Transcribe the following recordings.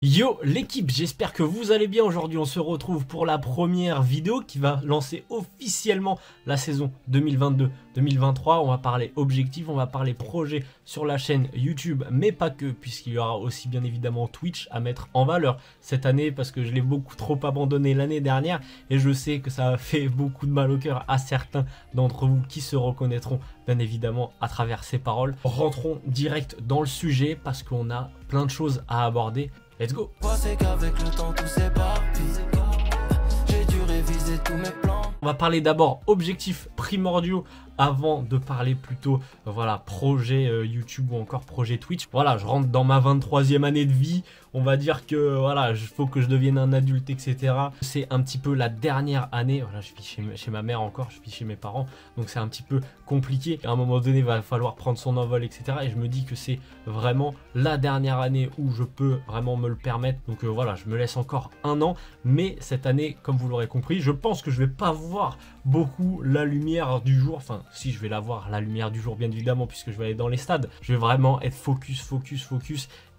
Yo l'équipe, j'espère que vous allez bien. Aujourd'hui on se retrouve pour la première vidéo qui va lancer officiellement la saison 2022-2023. On va parler objectifs, on va parler projets sur la chaîne YouTube, mais pas que, puisqu'il y aura aussi bien évidemment Twitch à mettre en valeur cette année, parce que je l'ai beaucoup trop abandonné l'année dernière et je sais que ça a fait beaucoup de mal au cœur à certains d'entre vous qui se reconnaîtront bien évidemment à travers ces paroles. Rentrons direct dans le sujet parce qu'on a plein de choses à aborder. Let's go. C'est qu'avec le temps tout s'éparpille. J'ai dû réviser tous mes plans. On va parler d'abord objectifs primordiaux avant de parler plutôt voilà, projet YouTube ou encore projet Twitch. Voilà, je rentre dans ma 23e année de vie. On va dire que voilà, il faut que je devienne un adulte, etc. C'est un petit peu la dernière année. Voilà, je vis chez ma mère encore, je vis chez mes parents. Donc c'est un petit peu compliqué. À un moment donné, il va falloir prendre son envol, etc. Et je me dis que c'est vraiment la dernière année où je peux vraiment me le permettre. Donc voilà, je me laisse encore un an. Mais cette année, comme vous l'aurez compris, je pense que je vais pas voir beaucoup la lumière du jour. Enfin, si je vais la voir, la lumière du jour, bien évidemment, puisque je vais aller dans les stades. Je vais vraiment être focus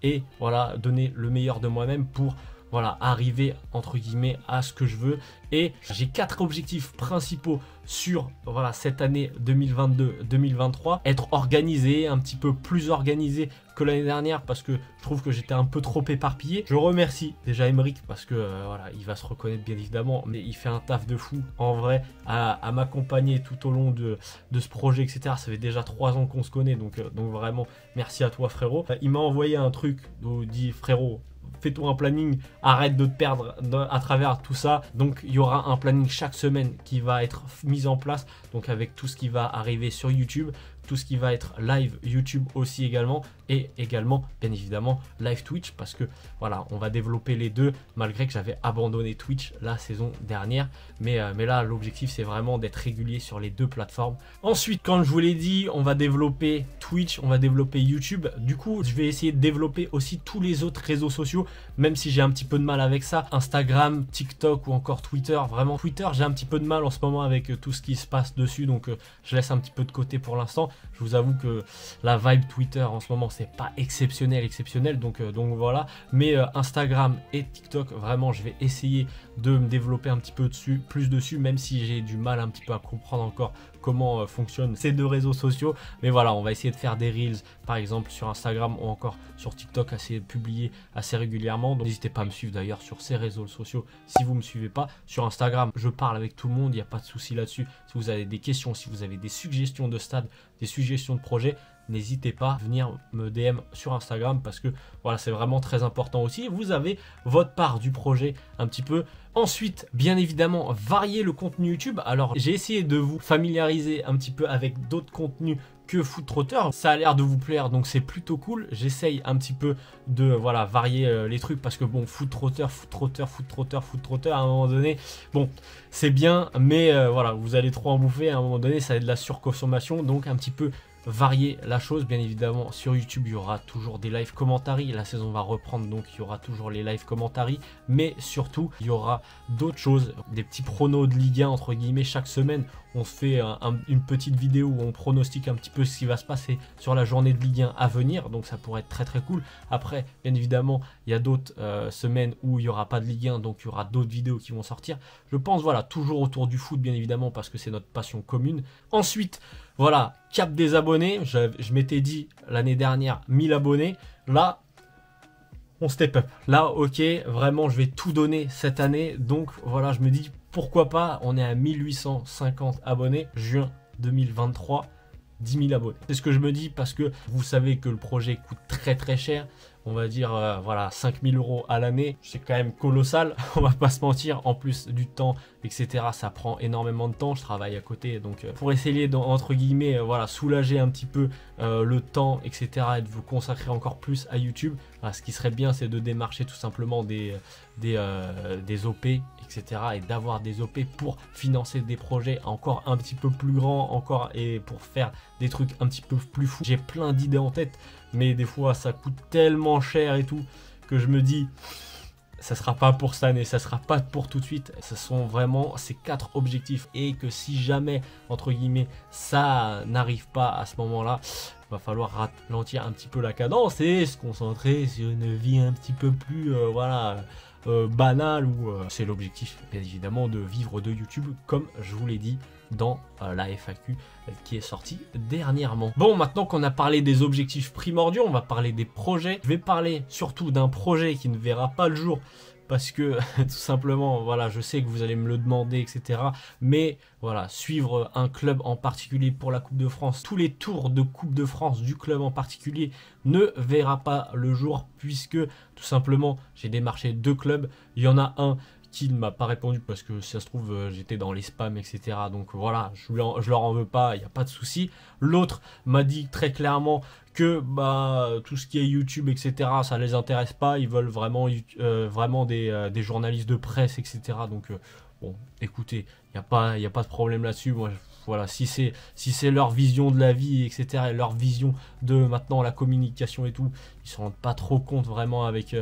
et voilà, donner le meilleur de moi-même pour voilà, arriver entre guillemets à ce que je veux. Et j'ai 4 objectifs principaux sur voilà, cette année 2022-2023. Être organisé, un petit peu plus organisé que l'année dernière, parce que je trouve que j'étais un peu trop éparpillé. Je remercie déjà Emeric parce que voilà, il va se reconnaître bien évidemment, mais il fait un taf de fou en vrai à m'accompagner tout au long de ce projet, etc. Ça fait déjà 3 ans qu'on se connaît, donc vraiment merci à toi frérot. Il m'a envoyé un truc où il dit frérot, fais-toi un planning, arrête de te perdre à travers tout ça. Donc il y aura un planning chaque semaine qui va être mis en place, donc avec tout ce qui va arriver sur YouTube, tout ce qui va être live YouTube aussi également, et également bien évidemment live Twitch, parce que voilà, on va développer les deux malgré que j'avais abandonné Twitch la saison dernière, mais là l'objectif c'est vraiment d'être régulier sur les deux plateformes. Ensuite, comme je vous l'ai dit, on va développer Twitch, on va développer YouTube. Du coup je vais essayer de développer aussi tous les autres réseaux sociaux, même si j'ai un petit peu de mal avec ça, Instagram, TikTok ou encore Twitter. Vraiment Twitter, j'ai un petit peu de mal en ce moment avec tout ce qui se passe dessus, donc je laisse un petit peu de côté pour l'instant. Je vous avoue que la vibe Twitter en ce moment c'est pas exceptionnel, donc voilà. Mais Instagram et TikTok, vraiment je vais essayer de me développer un petit peu plus dessus, même si j'ai du mal un petit peu à comprendre encore comment fonctionnent ces deux réseaux sociaux. Mais voilà, on va essayer de faire des reels par exemple sur Instagram ou encore sur TikTok, publier assez régulièrement. Donc n'hésitez pas à me suivre d'ailleurs sur ces réseaux sociaux si vous me suivez pas. Sur Instagram je parle avec tout le monde, il n'y a pas de souci là-dessus. Si vous avez des questions, si vous avez des suggestions de stade, des suggestions de projets, n'hésitez pas à venir me DM sur Instagram, parce que voilà, c'est vraiment très important aussi. Vous avez votre part du projet un petit peu. Ensuite, bien évidemment, varier le contenu YouTube. Alors, j'ai essayé de vous familiariser un petit peu avec d'autres contenus que Foot Trotter. Ça a l'air de vous plaire, donc c'est plutôt cool. J'essaye un petit peu de voilà, varier les trucs, parce que bon, Foot Trotter, à un moment donné, bon, c'est bien, mais voilà, vous allez trop en bouffer. À un moment donné, ça va être de la surconsommation, donc un petit peu varier la chose. Bien évidemment sur YouTube il y aura toujours des live commentaries, la saison va reprendre, donc il y aura toujours les live commentaries, mais surtout il y aura d'autres choses, des petits pronos de Ligue 1 entre guillemets. Chaque semaine on se fait une petite vidéo où on pronostique un petit peu ce qui va se passer sur la journée de Ligue 1 à venir, donc ça pourrait être très très cool. Après bien évidemment il y a d'autres semaines où il n'y aura pas de Ligue 1, donc il y aura d'autres vidéos qui vont sortir. Je pense voilà, toujours autour du foot bien évidemment, parce que c'est notre passion commune. Ensuite voilà, cap des abonnés, je m'étais dit l'année dernière 1000 abonnés, là on step up. Là ok, vraiment je vais tout donner cette année, donc voilà, je me dis pourquoi pas, on est à 1850 abonnés, juin 2023, 10 000 abonnés. C'est ce que je me dis, parce que vous savez que le projet coûte très très cher. On va dire voilà, 5 000 € à l'année, c'est quand même colossal, on va pas se mentir. En plus du temps, etc., ça prend énormément de temps. Je travaille à côté, donc pour essayer entre guillemets voilà, soulager un petit peu le temps, etc., et de vous consacrer encore plus à YouTube. Voilà, ce qui serait bien, c'est de démarcher tout simplement des OP, etc., et d'avoir des OP pour financer des projets encore un petit peu plus grands, encore, et pour faire des trucs un petit peu plus fous. J'ai plein d'idées en tête, mais des fois ça coûte tellement cher et tout que je me dis ça sera pas pour cette année, ça sera pas pour tout de suite. Ce sont vraiment ces 4 objectifs et que si jamais, entre guillemets, ça n'arrive pas à ce moment-là, va falloir ralentir un petit peu la cadence et se concentrer sur une vie un petit peu plus, banale où c'est l'objectif, bien évidemment, de vivre de YouTube, comme je vous l'ai dit dans la FAQ qui est sortie dernièrement. Bon, maintenant qu'on a parlé des objectifs primordiaux, on va parler des projets. Je vais parler surtout d'un projet qui ne verra pas le jour parce que tout simplement, voilà, je sais que vous allez me le demander, etc. Mais voilà, suivre un club en particulier pour la Coupe de France, tous les tours de Coupe de France du club en particulier ne verra pas le jour puisque tout simplement, j'ai démarché 2 clubs. Il y en a un qui ne m'a pas répondu parce que si ça se trouve j'étais dans les spams, etc. Donc voilà, je leur en veux pas, il n'y a pas de souci. L'autre m'a dit très clairement que tout ce qui est YouTube, etc. ça les intéresse pas, ils veulent vraiment, vraiment des journalistes de presse, etc. Donc bon, écoutez, il n'y a pas de problème là-dessus. Moi, voilà, si c'est leur vision de la vie, etc., et leur vision de maintenant la communication et tout, ils se rendent pas trop compte vraiment avec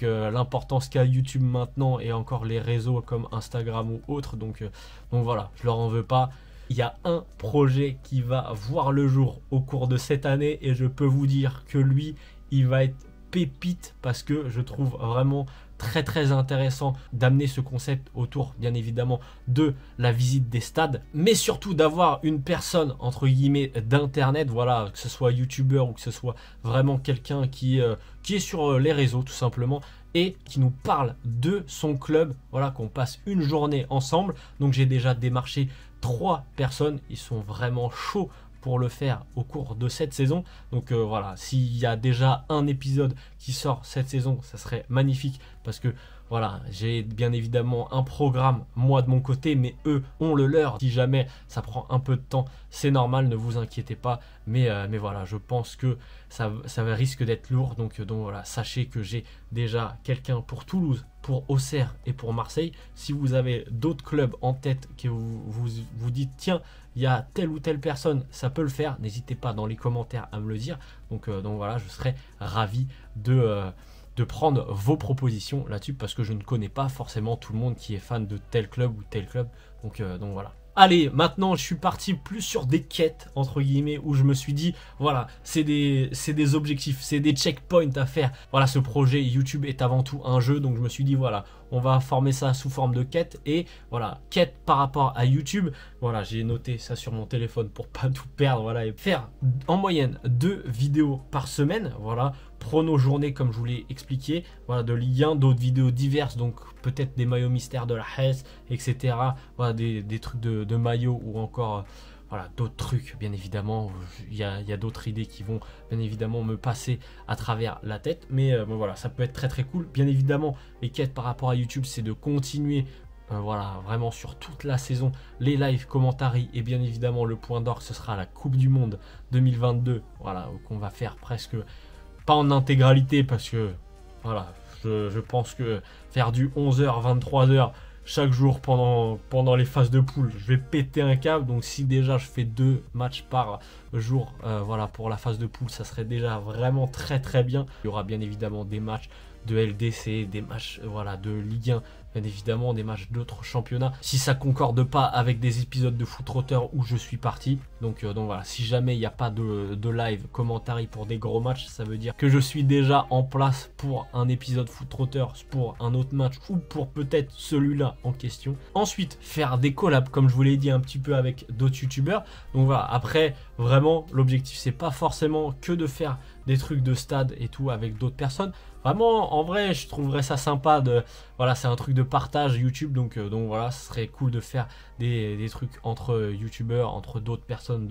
l'importance qu'a YouTube maintenant et encore les réseaux comme Instagram ou autres. Donc voilà, je leur en veux pas. Il y a un projet qui va voir le jour au cours de cette année et je peux vous dire que lui, il va être pépite parce que je trouve vraiment très intéressant d'amener ce concept autour bien évidemment de la visite des stades, mais surtout d'avoir une personne entre guillemets d'internet, voilà, que ce soit youtubeur ou que ce soit vraiment quelqu'un qui est sur les réseaux tout simplement et qui nous parle de son club, voilà, qu'on passe une journée ensemble. Donc j'ai déjà démarché 3 personnes, ils sont vraiment chauds pour le faire au cours de cette saison. Donc voilà, s'il y a déjà un épisode qui sort cette saison, ça serait magnifique parce que voilà, j'ai bien évidemment un programme moi de mon côté, mais eux ont le leur. Si jamais ça prend un peu de temps, c'est normal, ne vous inquiétez pas. Mais voilà, je pense que ça risque d'être lourd. Donc voilà, sachez que j'ai déjà quelqu'un pour Toulouse, pour Auxerre et pour Marseille. Si vous avez d'autres clubs en tête que vous dites tiens, il y a telle ou telle personne, ça peut le faire, n'hésitez pas dans les commentaires à me le dire. Donc voilà, je serais ravi de prendre vos propositions là-dessus parce que je ne connais pas forcément tout le monde qui est fan de tel club ou tel club. Donc voilà. Allez, maintenant je suis parti plus sur des quêtes entre guillemets où je me suis dit voilà, c'est des objectifs, c'est des checkpoints à faire. Voilà, ce projet YouTube est avant tout un jeu, donc je me suis dit voilà, on va former ça sous forme de quête et voilà, quête par rapport à YouTube. Voilà, j'ai noté ça sur mon téléphone pour pas tout perdre, voilà, et faire en moyenne 2 vidéos par semaine, voilà, prono journée comme je vous l'ai expliqué, voilà, de Ligue 1, d'autres vidéos diverses, donc peut-être des maillots mystères de la Hesse, etc. Voilà, des trucs de maillots ou encore voilà, d'autres trucs, bien évidemment. Il y a d'autres idées qui vont bien évidemment me passer à travers la tête, mais bon, voilà, ça peut être très cool. Bien évidemment, les quêtes par rapport à YouTube, c'est de continuer voilà, vraiment sur toute la saison, les live commentaries et bien évidemment le point d'orgue, ce sera la Coupe du Monde 2022, voilà, qu'on va faire presque pas en intégralité parce que voilà, je pense que faire du 11h, 23h chaque jour pendant les phases de poule, je vais péter un câble. Donc si déjà je fais 2 matchs par jour, voilà, pour la phase de poule, ça serait déjà vraiment très bien. Il y aura bien évidemment des matchs de LDC, des matchs voilà, de Ligue 1, bien évidemment des matchs d'autres championnats, si ça concorde pas avec des épisodes de Foot Trotter où je suis parti. Donc voilà, si jamais il n'y a pas de live commentary pour des gros matchs, ça veut dire que je suis déjà en place pour un épisode Foot Trotter, pour un autre match ou pour peut-être celui-là en question. Ensuite, faire des collabs comme je vous l'ai dit un petit peu avec d'autres youtubeurs. Donc voilà, après vraiment l'objectif c'est pas forcément que de faire des trucs de stade et tout avec d'autres personnes. Vraiment, en vrai, je trouverais ça sympa voilà, c'est un truc de partage YouTube, donc voilà, ce serait cool de faire des trucs entre youtubeurs, entre d'autres personnes,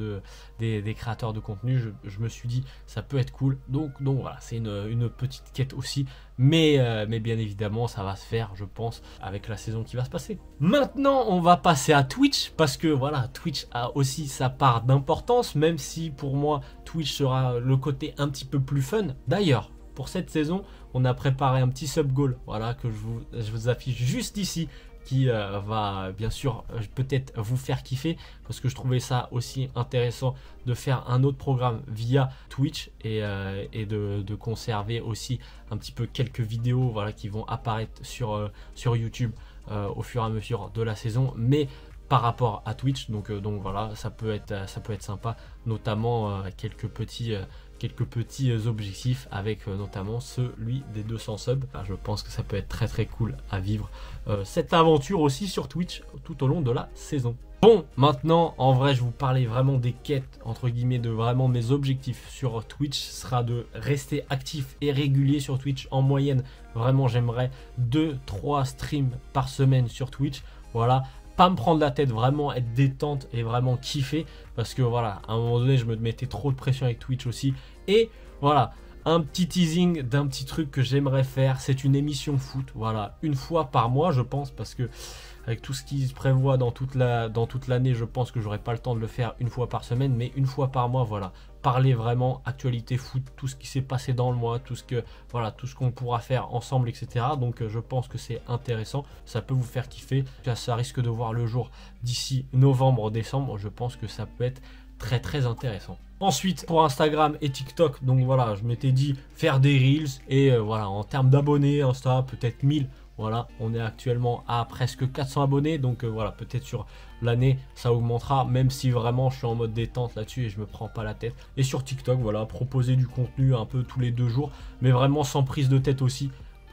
des créateurs de contenu. Je me suis dit, ça peut être cool, donc voilà, c'est une petite quête aussi, mais bien évidemment, ça va se faire, je pense, avec la saison qui va se passer. Maintenant, on va passer à Twitch, parce que voilà, Twitch a aussi sa part d'importance, même si pour moi, Twitch sera le côté un petit peu plus fun. D'ailleurs, pour cette saison, on a préparé un petit sub goal, voilà, que je vous affiche juste ici. qui va bien sûr peut-être vous faire kiffer, parce que je trouvais ça aussi intéressant de faire un autre programme via Twitch et de conserver aussi un petit peu quelques vidéos, voilà, qui vont apparaître sur YouTube au fur et à mesure de la saison, mais par rapport à Twitch. Donc voilà, ça peut être sympa, notamment quelques petits objectifs avec notamment celui des 200 subs. Je pense que ça peut être très très cool à vivre cette aventure aussi sur Twitch tout au long de la saison. Bon, maintenant, en vrai, je vous parlais vraiment des quêtes, entre guillemets, de vraiment mes objectifs sur Twitch. Ce sera de rester actif et régulier sur Twitch. En moyenne, vraiment, j'aimerais 2-3 streams par semaine sur Twitch. Voilà, pas me prendre la tête, vraiment être détente et vraiment kiffer. Parce que voilà, à un moment donné, je me mettais trop de pression avec Twitch aussi. Et voilà, un petit teasing d'un petit truc que j'aimerais faire. C'est une émission foot, voilà, une fois par mois, je pense, parce que avec tout ce qui se prévoit dans toute l'année, je pense que j'aurai pas le temps de le faire une fois par semaine, mais une fois par mois, voilà. Parler vraiment actualité foot, tout ce qui s'est passé dans le mois, tout ce qu'on pourra faire ensemble, etc. Donc je pense que c'est intéressant, ça peut vous faire kiffer. Ça risque de voir le jour d'ici novembre, décembre. Je pense que ça peut être très très intéressant. Ensuite, pour Instagram et TikTok, donc voilà, je m'étais dit faire des Reels et voilà, en termes d'abonnés, Insta, peut-être 1000. Voilà, on est actuellement à presque 400 abonnés, donc voilà, peut-être sur l'année ça augmentera, même si vraiment je suis en mode détente là-dessus et je me prends pas la tête. Et sur TikTok, voilà, proposer du contenu un peu tous les 2 jours, mais vraiment sans prise de tête aussi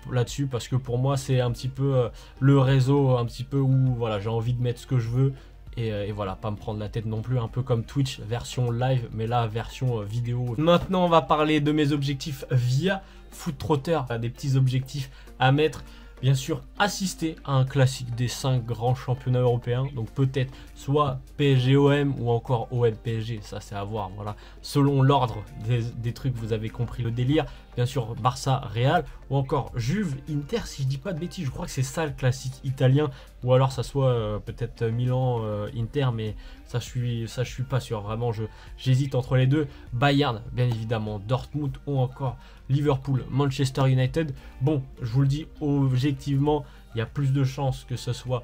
là-dessus, parce que pour moi c'est un petit peu le réseau, un petit peu où voilà, j'ai envie de mettre ce que je veux. Et voilà, pas me prendre la tête non plus, un peu comme Twitch, version live, mais là, version vidéo. Maintenant, on va parler de mes objectifs via FootTrotter, des petits objectifs à mettre. Bien sûr, assister à un classique des 5 grands championnats européens. Donc peut-être soit PSG-OM ou encore OM-PSG, ça c'est à voir. Voilà, selon l'ordre des trucs, vous avez compris le délire. Bien sûr, Barça-Real ou encore Juve-Inter, si je dis pas de bêtises. Je crois que c'est ça le classique italien. Ou alors ça soit peut-être Milan-Inter, mais ça je suis pas sûr. Vraiment, j'hésite entre les deux. Bayern, bien évidemment, Dortmund ou encore Liverpool, Manchester United. Bon, je vous le dis objectivement, il y a plus de chances que ce soit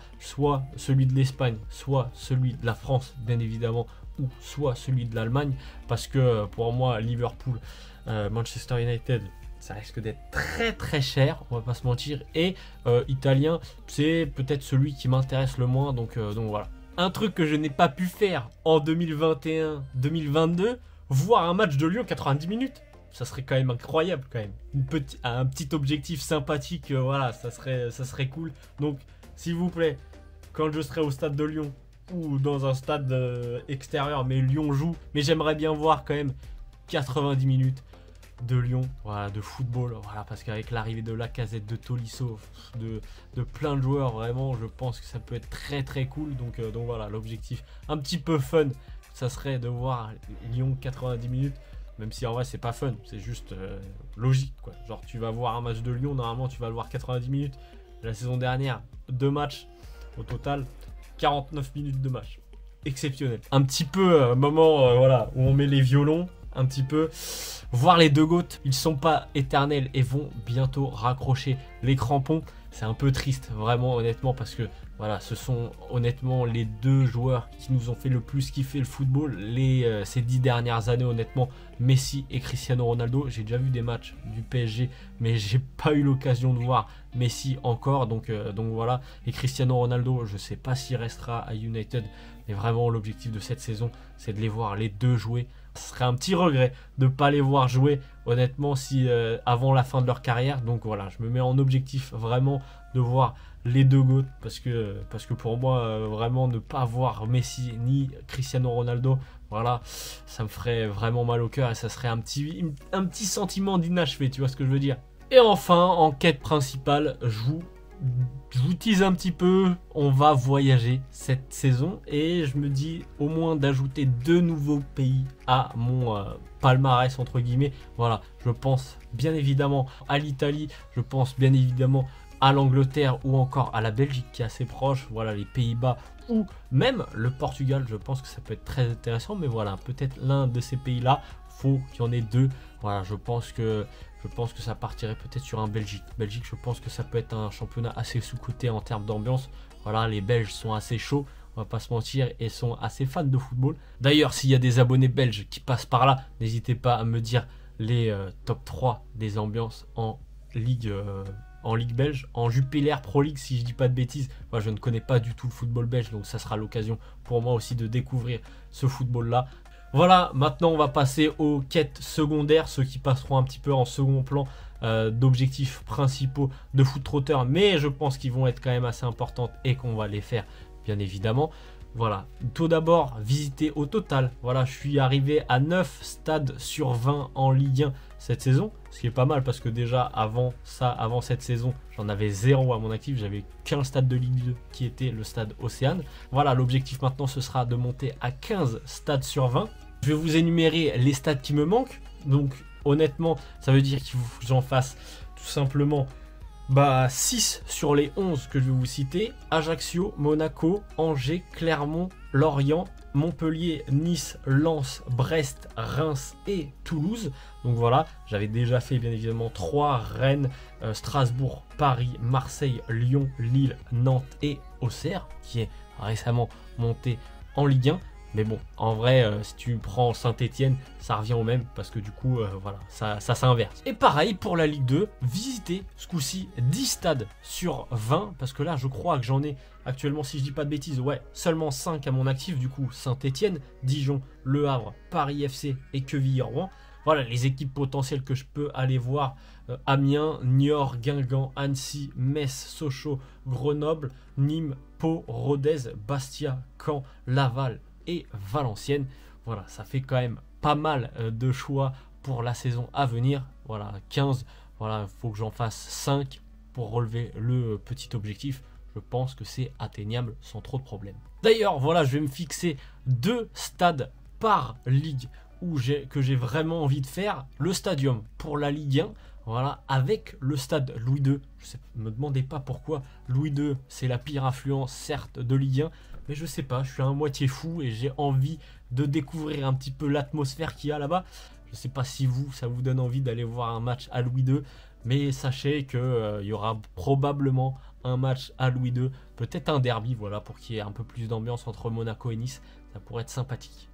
celui de l'Espagne, soit celui de la France, bien évidemment, ou soit celui de l'Allemagne, parce que pour moi, Liverpool, Manchester United, ça risque d'être très très cher, on va pas se mentir, et italien, c'est peut-être celui qui m'intéresse le moins, donc voilà. Un truc que je n'ai pas pu faire en 2021-2022, voir un match de Lyon 90 minutes. Ça serait quand même incroyable quand même. Un petit objectif sympathique, voilà, ça serait cool. Donc, s'il vous plaît, quand je serai au stade de Lyon ou dans un stade extérieur, mais Lyon joue, mais j'aimerais bien voir quand même 90 minutes de Lyon, voilà, de football, voilà, parce qu'avec l'arrivée de Lacazette, de Tolisso, de plein de joueurs, vraiment, je pense que ça peut être très très cool. Donc voilà, l'objectif un petit peu fun, ça serait de voir Lyon 90 minutes. Même si en vrai c'est pas fun, c'est juste logique quoi. Genre tu vas voir un match de Lyon, normalement tu vas le voir 90 minutes. La saison dernière, 2 matchs au total, 49 minutes de match. Exceptionnel. Un petit peu moment voilà, où on met les violons, un petit peu. Voir les 2 GOAT, ils sont pas éternels et vont bientôt raccrocher les crampons. C'est un peu triste, vraiment, honnêtement, parce que voilà, ce sont honnêtement les 2 joueurs qui nous ont fait le plus kiffer le football ces 10 dernières années, honnêtement, Messi et Cristiano Ronaldo. J'ai déjà vu des matchs du PSG, mais j'ai pas eu l'occasion de voir Messi encore, donc voilà. Et Cristiano Ronaldo, je sais pas s'il restera à United, mais vraiment l'objectif de cette saison, c'est de les voir les 2 jouer. Ce serait un petit regret de ne pas les voir jouer, honnêtement, si avant la fin de leur carrière. Donc voilà, je me mets en objectif vraiment de voir les 2 GOAT, parce que pour moi, vraiment ne pas voir Messi ni Cristiano Ronaldo, voilà, ça me ferait vraiment mal au cœur et ça serait un petit sentiment d'inachevé, tu vois ce que je veux dire. Et enfin, en quête principale, je vous tease un petit peu, on va voyager cette saison et je me dis au moins d'ajouter 2 nouveaux pays à mon palmarès entre guillemets. Voilà, je pense bien évidemment à l'Italie, je pense bien évidemment à l'Angleterre ou encore à la Belgique qui est assez proche, voilà, les Pays-Bas ou même le Portugal. Je pense que ça peut être très intéressant, mais voilà, peut-être l'un de ces pays-là. faut qu'il y en ait 2. Voilà, je pense que ça partirait peut-être sur un Belgique. Belgique, je pense que ça peut être un championnat assez sous-coté en termes d'ambiance. Voilà, les Belges sont assez chauds, on va pas se mentir, et sont assez fans de football. D'ailleurs, s'il y a des abonnés belges qui passent par là, n'hésitez pas à me dire les top 3 des ambiances en Ligue belge, en Jupiler Pro League si je dis pas de bêtises. Moi, je ne connais pas du tout le football belge, donc ça sera l'occasion pour moi aussi de découvrir ce football-là. Voilà, maintenant on va passer aux quêtes secondaires, ceux qui passeront un petit peu en second plan d'objectifs principaux de Foot Trotter, mais je pense qu'ils vont être quand même assez importantes et qu'on va les faire bien évidemment. Voilà, tout d'abord, visiter au total. Voilà, je suis arrivé à 9 stades sur 20 en Ligue 1 cette saison, ce qui est pas mal parce que déjà avant cette saison, j'en avais 0 à mon actif, j'avais qu'un stade de Ligue 2 qui était le stade Océane. Voilà, l'objectif maintenant ce sera de monter à 15 stades sur 20. Je vais vous énumérer les stades qui me manquent. Donc honnêtement, ça veut dire qu'il faut que j'en fasse tout simplement 6 sur les 11 que je vais vous citer. Ajaccio, Monaco, Angers, Clermont, Lorient, Montpellier, Nice, Lens, Brest, Reims et Toulouse. Donc voilà, j'avais déjà fait bien évidemment 3, Rennes, Strasbourg, Paris, Marseille, Lyon, Lille, Nantes et Auxerre, qui est récemment monté en Ligue 1. Mais bon, en vrai, si tu prends Saint-Etienne, ça revient au même parce que du coup, voilà, ça s'inverse. Et pareil pour la Ligue 2, visiter ce coup-ci 10 stades sur 20 parce que là, je crois que j'en ai actuellement, si je dis pas de bêtises, ouais, seulement 5 à mon actif. Du coup, Saint-Etienne, Dijon, Le Havre, Paris FC et Quevilly-Rouen. Voilà les équipes potentielles que je peux aller voir. Amiens, Niort, Guingamp, Annecy, Metz, Sochaux, Grenoble, Nîmes, Pau, Rodez, Bastia, Caen, Laval et Valenciennes. Voilà, ça fait quand même pas mal de choix pour la saison à venir. Voilà, 15, voilà, il faut que j'en fasse 5 pour relever le petit objectif. Je pense que c'est atteignable sans trop de problèmes. D'ailleurs, voilà, je vais me fixer 2 stades par ligue que j'ai vraiment envie de faire. Le Stadium pour la Ligue 1, voilà, avec le stade Louis II. Me demandez pas pourquoi Louis II, c'est la pire influence, certes, de Ligue 1. Mais je sais pas, je suis à moitié fou et j'ai envie de découvrir un petit peu l'atmosphère qu'il y a là-bas. Je sais pas si ça vous donne envie d'aller voir un match à Louis II, mais sachez qu'il y aura probablement un match à Louis II, peut-être un derby, voilà, pour qu'il y ait un peu plus d'ambiance entre Monaco et Nice, ça pourrait être sympathique.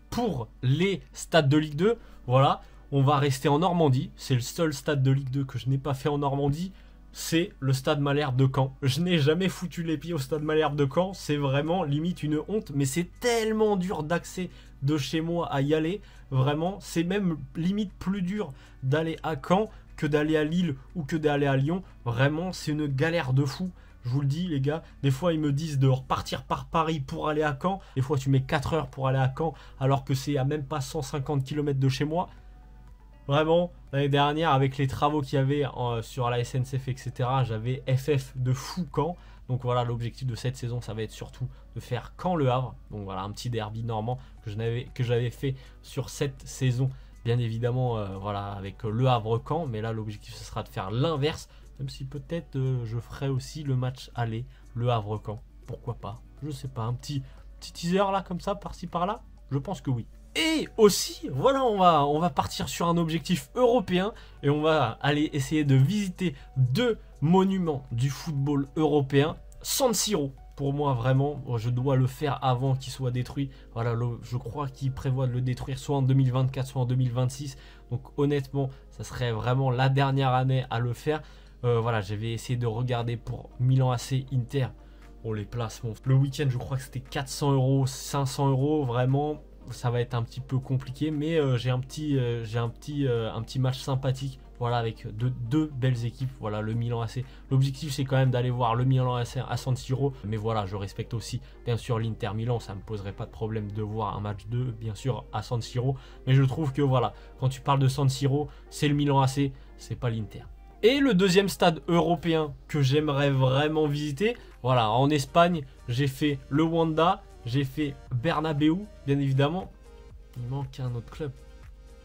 Pour les stades de Ligue 2, voilà, on va rester en Normandie, c'est le seul stade de Ligue 2 que je n'ai pas fait en Normandie. C'est le stade Malherbe de Caen. Je n'ai jamais foutu les pieds au stade Malherbe de Caen. C'est vraiment limite une honte. Mais c'est tellement dur d'accès de chez moi à y aller. Vraiment, c'est même limite plus dur d'aller à Caen que d'aller à Lille ou que d'aller à Lyon. Vraiment, c'est une galère de fou. Je vous le dis les gars, des fois ils me disent de repartir par Paris pour aller à Caen. Des fois tu mets 4 heures pour aller à Caen alors que c'est à même pas 150 km de chez moi. Vraiment, l'année dernière, avec les travaux qu'il y avait sur la SNCF, etc., j'avais FF de fou Caen. Donc voilà, l'objectif de cette saison, ça va être surtout de faire Caen-Le Havre. Donc voilà, un petit derby normand que j'avais fait sur cette saison, bien évidemment, voilà, avec Le Havre-Caen. Mais là, l'objectif, ce sera de faire l'inverse. Même si peut-être je ferai aussi le match aller, Le Havre-Caen. Pourquoi pas? Je sais pas, un petit teaser là, comme ça, par-ci, par-là? Je pense que oui. Et aussi, voilà, on va partir sur un objectif européen et on va aller essayer de visiter 2 monuments du football européen. San Siro, pour moi vraiment, je dois le faire avant qu'il soit détruit. Voilà, je crois qu'il prévoit de le détruire soit en 2024, soit en 2026. Donc honnêtement, ça serait vraiment la dernière année à le faire. Voilà, j'avais essayé de regarder pour Milan AC, Inter. Oh, les places, le week-end, je crois que c'était 400 €, 500 €, vraiment. Ça va être un petit peu compliqué, mais j'ai un petit match sympathique, voilà, avec deux belles équipes. Voilà, le Milan AC. L'objectif, c'est quand même d'aller voir le Milan AC à San Siro, mais voilà, je respecte aussi bien sûr l'Inter Milan. Ça me poserait pas de problème de voir un match 2 bien sûr à San Siro, mais je trouve que voilà, quand tu parles de San Siro, c'est le Milan AC, c'est pas l'Inter. Et le deuxième stade européen que j'aimerais vraiment visiter, voilà, en Espagne, j'ai fait le Wanda. J'ai fait Bernabeu, bien évidemment. Il manque un autre club,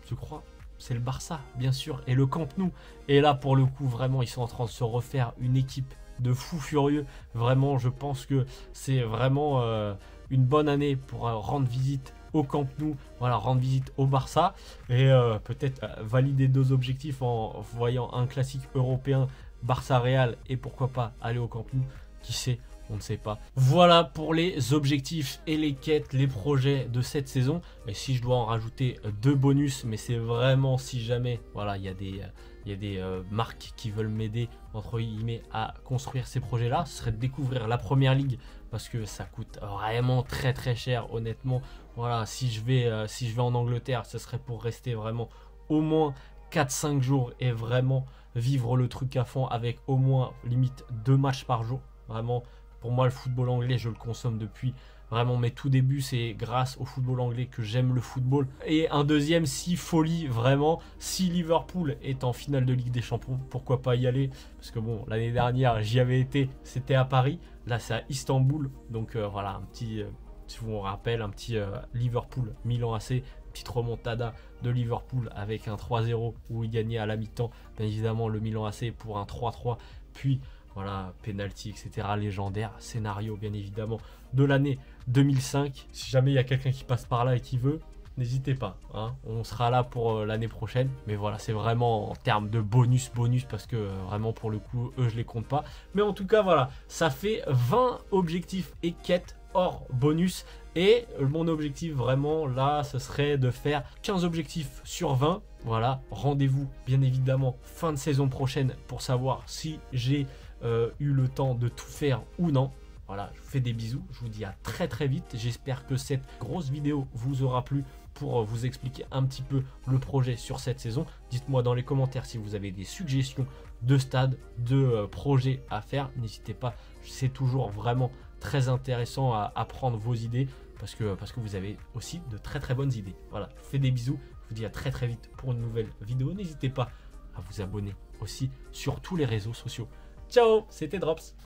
je crois. C'est le Barça, bien sûr, et le Camp Nou. Et là, pour le coup, vraiment, ils sont en train de se refaire une équipe de fous furieux. Vraiment, je pense que c'est vraiment une bonne année pour rendre visite au Camp Nou, voilà, rendre visite au Barça et peut-être valider 2 objectifs en voyant un classique européen Barça-Real et pourquoi pas aller au Camp Nou, qui sait, on ne sait pas. Voilà pour les objectifs et les quêtes, les projets de cette saison. Et si je dois en rajouter 2 bonus, mais c'est vraiment si jamais, voilà, il y a des marques qui veulent m'aider entre guillemets à construire ces projets-là, ce serait de découvrir la Première Ligue parce que ça coûte vraiment très très cher, honnêtement. Voilà, si je vais en Angleterre, ce serait pour rester vraiment au moins 4-5 jours et vraiment vivre le truc à fond avec au moins limite 2 matchs par jour. Vraiment, pour moi, le football anglais, je le consomme depuis vraiment mes tout débuts. C'est grâce au football anglais que j'aime le football. Et un deuxième, si folie, vraiment, si Liverpool est en finale de Ligue des Champions, pourquoi pas y aller? Parce que bon, l'année dernière, j'y avais été, c'était à Paris. Là, c'est à Istanbul. Donc voilà, un petit, si vous vous rappelez, un petit Liverpool-Milan AC. Petite remontada de Liverpool avec un 3-0 où il gagnait à la mi-temps. Bien évidemment, le Milan AC pour un 3-3. Puis voilà, penalty, etc. Légendaire. Scénario, bien évidemment, de l'année 2005. Si jamais il y a quelqu'un qui passe par là et qui veut, n'hésitez pas. Hein. On sera là pour l'année prochaine. Mais voilà, c'est vraiment en termes de bonus parce que vraiment, pour le coup, eux, je les compte pas. Mais en tout cas, voilà, ça fait 20 objectifs et quêtes hors bonus. Et mon objectif vraiment là, ce serait de faire 15 objectifs sur 20. Voilà, rendez-vous bien évidemment fin de saison prochaine pour savoir si j'ai eu le temps de tout faire ou non. Voilà, je vous fais des bisous, je vous dis à très très vite. J'espère que cette grosse vidéo vous aura plu pour vous expliquer un petit peu le projet sur cette saison. Dites-moi dans les commentaires si vous avez des suggestions de stades, de projets à faire. N'hésitez pas, c'est toujours vraiment très intéressant à prendre vos idées parce que vous avez aussi de très très bonnes idées. Voilà, je vous fais des bisous, je vous dis à très très vite pour une nouvelle vidéo. N'hésitez pas à vous abonner aussi sur tous les réseaux sociaux. Ciao, c'était Drops.